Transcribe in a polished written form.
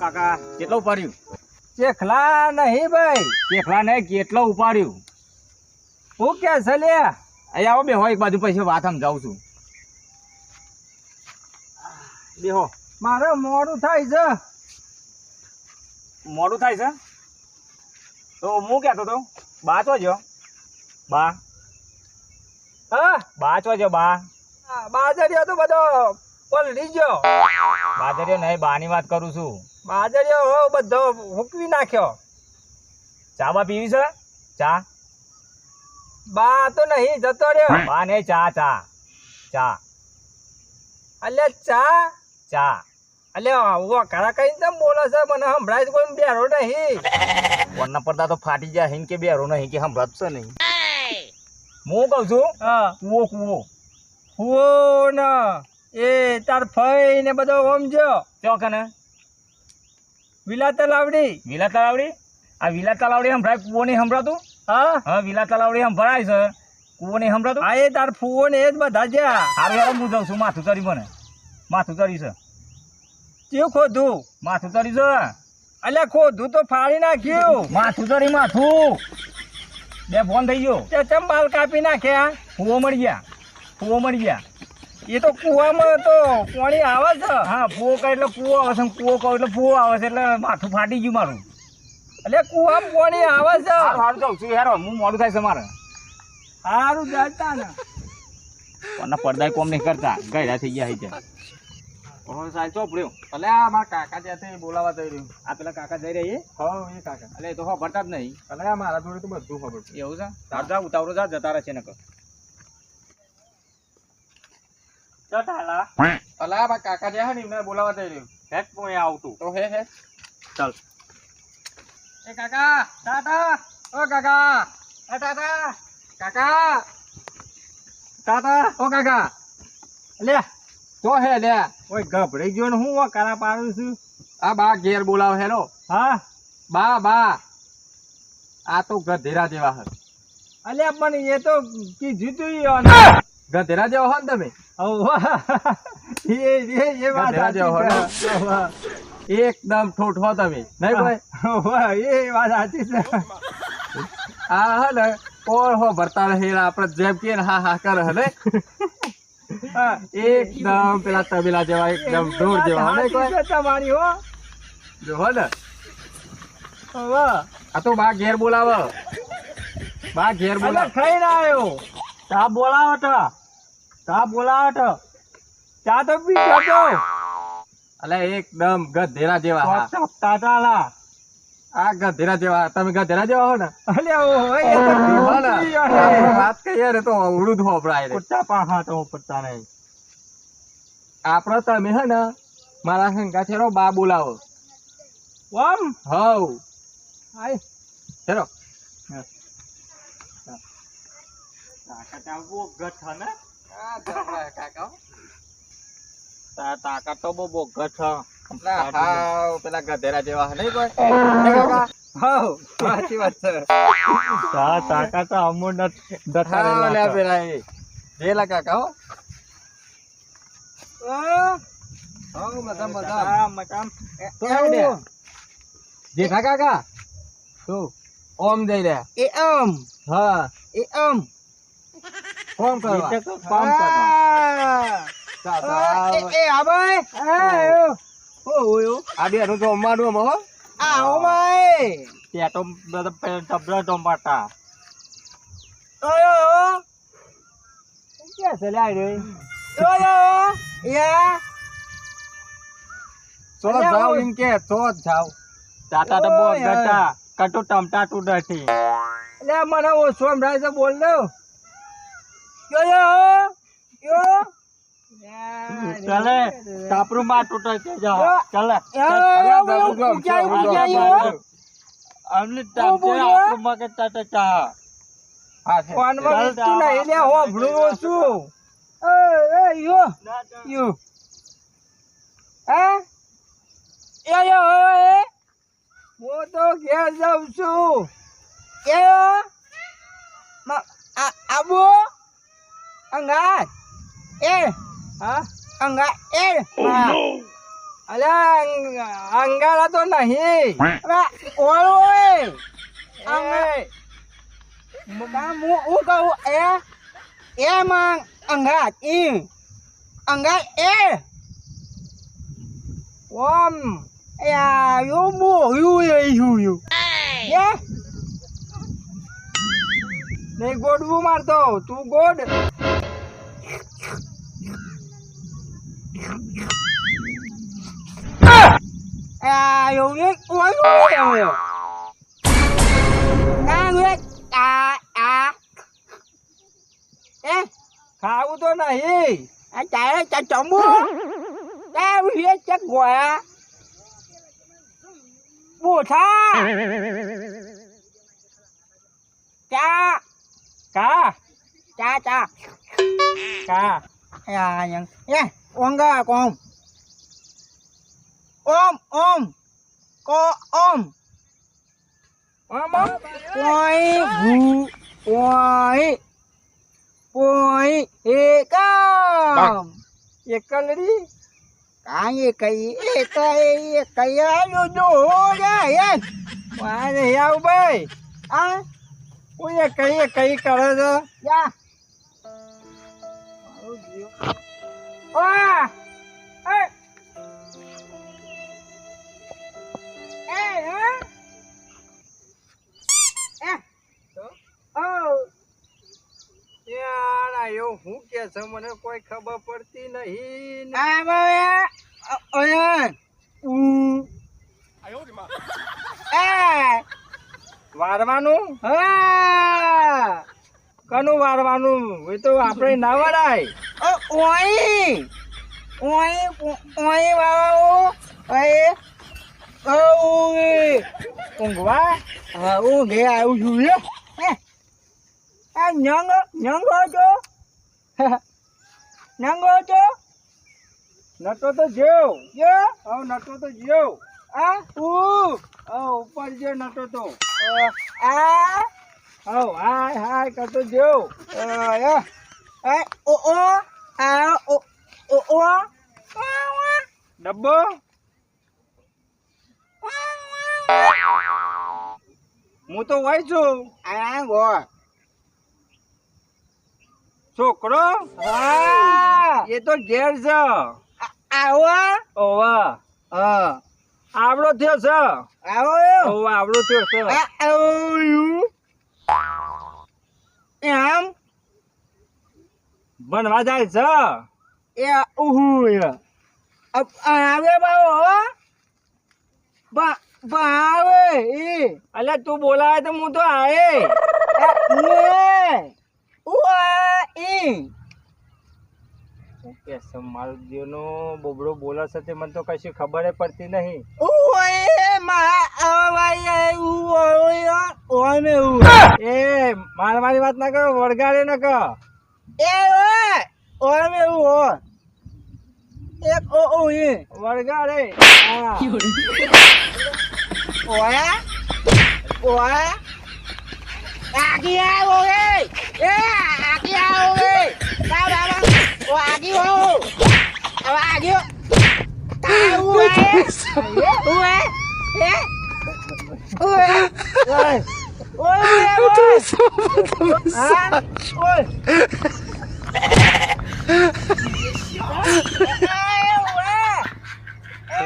કાકા કેટલો ઉપાડ્યું? ચેખલા નહીં ભાઈ, ચેખલા ને કેટલો ઉપાડ્યું? હું કે છે લે? અહીંયા આવો બેહો એક બાજુ, પછી વાત સમજાવું છું. બેહો. મારે મોડું થાય છે. મોડું થાય છે તો હું કહેતો તો બા ચોજો, બા હા બા ચોજો, બા બાજરીઓ તો બધો પલળી ગયો. બાજરીઓ નહીં, બાની વાત કરું છું. બાજરીઓ હો બધો હુકવી નાખ્યો. ચા બા પીવી છે? ચા બા તો નહીં જતો રહ્યો. બા નહીં, ચા ચા ચા અલ્યા ચા ચા. અલ્યા વખારા કઈ તેમ બોલે છે? મને સંભળાય જ કોઈ બેરો નહીં. કોણના પડદા તો ફાટી ગયા, હિન કે બેરો નહીં કે સંભળાતું છે નહીં. હું કહું છું હા કૂવો કૂવો હો ને એ તાર ફઈ ને બધો સમજો. ચોકને વિલા તલાવડી. વિલા તલાવડી? આ વિલા તલાવડી સંભળાય, કૂવો નહીં સંભળાતું? હા હા, વિલા તલાવડી સંભળાય છે, કૂવો નહીં સંભળાતું? હા એ તાર ફૂવો ને એ જ બધા જ્યાં. હારું યાર, હું જાઉં છું. માથું ચડી, મને માથું ચડી છે. ચિયું ખોધું? માથું ચડી છે. અલ્યા ખોધું તો ફાડી નાખ્યું. માથું ચડી, માથું બે ફોન થઈ ગયો. તે ચમ બાલ કાપી નાખ્યા. કૂવો મળી ગયા, કૂવો મળી ગયા. એ તો કુવામાં તો પાણી આવે છે. હા, ફૂવો કહે એટલે કૂવો આવે છે, કૂવો કહું એટલે ફૂવો આવે છે, એટલે માથું ફાટી ગયું મારું. એટલે કુવામાં પાણી આવે છે. હારું હારું જાઉં છું યાર, હું મોડું થાય છે મારે. સારું જતા ને. કોના પડદા કોમ નહીં કરતા, ગયડા થઈ ગયા છે. સાહેબ ચોપડ્યો. ભલે આ મારા કાકા ત્યાંથી બોલાવા જઈ રહ્યું. આ પેલા કાકા જઈ રહી? હા એ કાકા. એટલે એ તો ખબરતા જ નહીં. ભલે આ મારા જોડે તો બધું ખબર છે. એવું છે? તાર જા, ઉતાવળો જા, જતા રહેશે નકર. અલા મારા કાકા જે હે ને એમને બોલાવા જઈ રહ્યું. હેટ હું આવતું. તો હે ચાલ. એ કાકા ટાટા. ઓ કાકા એ ટાટા. કાકા ટાટા. ઓ કાકા લે તો હે લે. ઓય ગભરાઈ ગયો ને હું કારા પાડું છું. આ બા ઘેર બોલાવે હેલો. હા બા બા આ તો ગધેરા જેવા હે. અલ્યા પણ એ તો કીધું તું ગધેરા જેવા હો ને તમે. એ વાત એકદમ ઠોઠ હો તમે નહીં ભાઈ. એ વાત સાચી છે. આ હે ને કોણ હો ભરતા રહે આપડે જેમ કે હા હા કરે હે ને. એકદમ પેલા તબેલા જેવા, એકદમ ઢોર જેવા હે કોઈ તમારી હો જો હો ને. આ તો બા ઘેર બોલાવે, બા ઘેર બોલાવે. ખાઈને આવ્યો. ચા બોલાવો તો, ચા બોલાવો તો. ચા તો પી જતો. અલે એકદમ ગધેરા જેવા. ટાટા આ ગધેરા જેવા. તમે ગધેરા જેવા હો ને. અલે વાત કહીએ ને તો અવળું જ હોપડાય. પડતા પાહા તો પડતા નહીં. આપડે તમે હે ને મારા શંકા છે બા બોલાવો. ઓમ હવ આય ચલો. તાકાત તો બહુ ગઠ. પેલા ગધેરા જેવા નહીં કોઈ. સાચી વાત છે. તાકાત તો અમુક પેલા કાકા હો. જેઠા કાકા શું ઓમ જઈ રહ્યા? એ આમ હા એ આમ કોમ કરવા કામ એ આ ભાઈ આ બે નું જમવાનું હો. આ ઓ ભાઈ ત્યાં તો બધા ડબરા ટમાટા. ઓયો ક્યાં છે લે રે? ઓયો યા સો જાવ ઇન કે સો જાવ. ટાટા તો બોલ ગટા કટુ ટમટાટું નથી. એટલે મને ઓ સોમરાજ તો બોલ દો. યો ચાલે તાપરું માં તૂટે છે. જાઓ ચાલે અમને ટાપે આપણું માં કે ટાટા ચા કોણ માં તું નહીં લે હો ભણો છું. એ યો યો એ હું તો ઘેર જાઉં છું. એ આબુ અંગાત એ હા અંગા એ અલ્યા અંગારા તો નહીં. અરે ઓય એ, કામ હું કહું એ માં અંગાત અંગાત ઓમ યા યો મો યુ એ નહીં ગોડવું મારતો તું ગોડ. યો ને ઓય ખાવું તો નહીં. chạy chạy chọn mua tao hiết chắc quạ mua tha cha કા cha cha કા à nhận nha con ra con ôm co ôm આમ આમ. quay vụ quay quay ê cam એકલડી cái gì cây vô vô ra yên વાહ નહીં આવું ભાઈ. à હું એ કઈ કરે છે. ra à ê ê hả ê યાર આ એવું હું કે છે મને કોઈ ખબર પડતી નહીં. à ba ơi ê વારવાનું à કનું વારવાનું એ તો આપણે ના વરાય. ôi ôi ôi bao ôi ôi ઊંઘવા uống ghê ai uống vui á à nhẫn ngó chứ nhẫn ngó chứ નટો તો જેવ chứ હવે નટો તો જેવ à ઉપર જે નટો તો à હવે હાય હાય કરતો જેવ. rồi á ấy ô à ô ડબ્બો હું તો હોય છું. à rồi છોકરો à એ તો ઘેર છે. áo á ઓવા આવડો થયો છે. áo ઓવા આવડો થયો છે. à em ભણવા જાય છે. ya ui à cái bao hả bà ơi અલ્યા તું બોલાવે તો હું તો આયે. nghe ua કે મારો જીવનો બોબડો બોલે છે તે મને તો કશી ખબર પડતી નહીં. ui mà ơi ui ôi mẹ ui એ મારી વાત ના કરો, વળગાડે ના કરો. ê ơi ôi mẹ ui em ôi વળગાડે હા. ủa ủa kia ôi ê kia ôi tao đã băng ủa kia ôi kia tao ôi ôi ôi ôi ôi